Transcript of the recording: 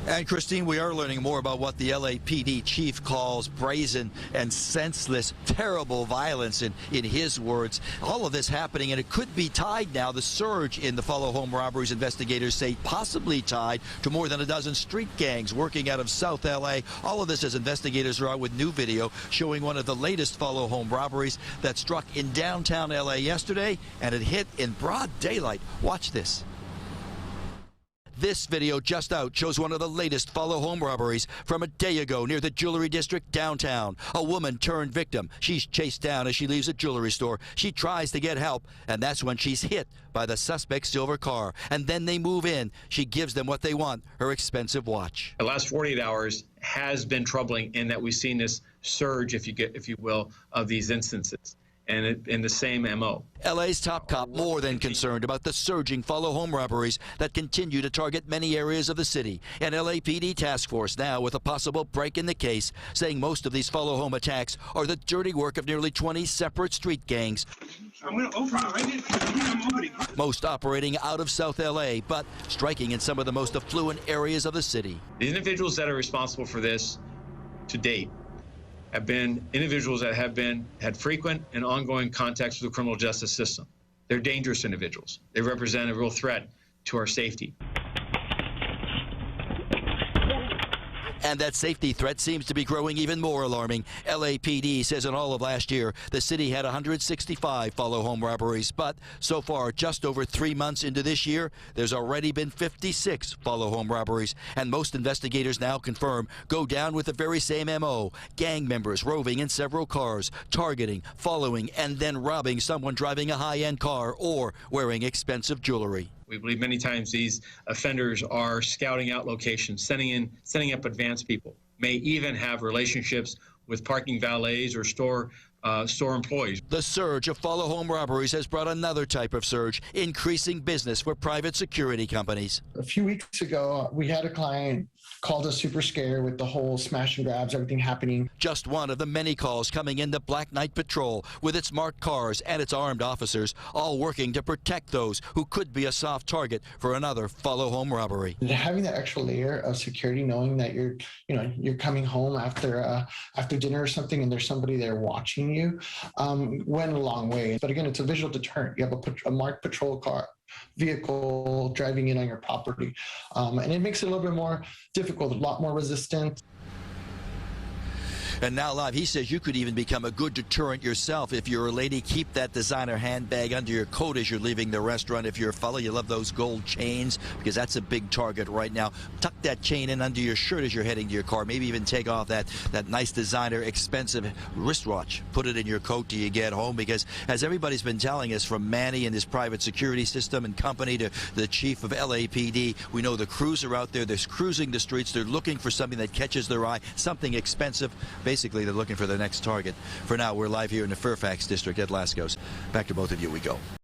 And Christine, we are learning more about what the LAPD chief calls brazen and senseless, terrible violence in his words. All of this happening, and it could be tied now, the surge in the follow home robberies, investigators say possibly tied to more than a dozen street gangs working out of South LA. All of this as investigators are out with new video showing one of the latest follow home robberies that struck in downtown LA yesterday, and it hit in broad daylight. Watch this. This video just out shows one of the latest follow home robberies from a day ago near the jewelry district downtown. A woman turned victim. She's chased down as she leaves a jewelry store. She tries to get help, and that's when she's hit by the suspect's silver car. And then they move in. She gives them what they want, her expensive watch. The last 48 hours has been troubling in that we've seen this surge, if you will, of these instances. And in the same MO. LA's top cop more than concerned about the surging follow home robberies that continue to target many areas of the city. An LAPD task force now with a possible break in the case, saying most of these follow home attacks are the dirty work of nearly 20 separate street gangs. I'm going to open it. Most operating out of South LA, but striking in some of the most affluent areas of the city. The individuals that are responsible for this to date have been individuals that have had frequent and ongoing contacts with the criminal justice system. They're dangerous individuals. They represent a real threat to our safety. And that safety threat seems to be growing even more alarming. LAPD says in all of last year, the city had 165 follow home robberies. But so far, just over 3 months into this year, there's already been 56 follow home robberies. And most investigators now confirm go down with the very same MO. Gang members roving in several cars, targeting, following, and then robbing someone driving a high-end car or wearing expensive jewelry. We believe many times these offenders are scouting out locations, sending up advanced people, may even have relationships with parking valets or store employees. The surge of follow home robberies has brought another type of surge, increasing business for private security companies. A few weeks ago, we had a client called us super scared with the whole smash and grabs, everything happening. Just one of the many calls coming into Black Knight Patrol with its marked cars and its armed officers, all working to protect those who could be a soft target for another follow home robbery. Having that extra layer of security, knowing that you're coming home after dinner or something and there's somebody there watching you, went a long way. But again, it's a visual deterrent. You have a marked patrol car vehicle driving in on your property, and it makes it a little bit more difficult, a lot more resistant. And now live, he says you could even become a good deterrent yourself. If you're a lady, keep that designer handbag under your coat as you're leaving the restaurant. If you're a fellow, you love those gold chains because that's a big target right now. Tuck that chain in under your shirt as you're heading to your car. Maybe even take off that nice designer expensive wristwatch. Put it in your coat till you get home, because as everybody's been telling us, from Manny and his private security system and company to the chief of LAPD, we know the crews are out there. They're cruising the streets. They're looking for something that catches their eye, something expensive. Basically, they're looking for the next target. For now, we're live here in the Fairfax district at Lascaux. Back to both of you we go.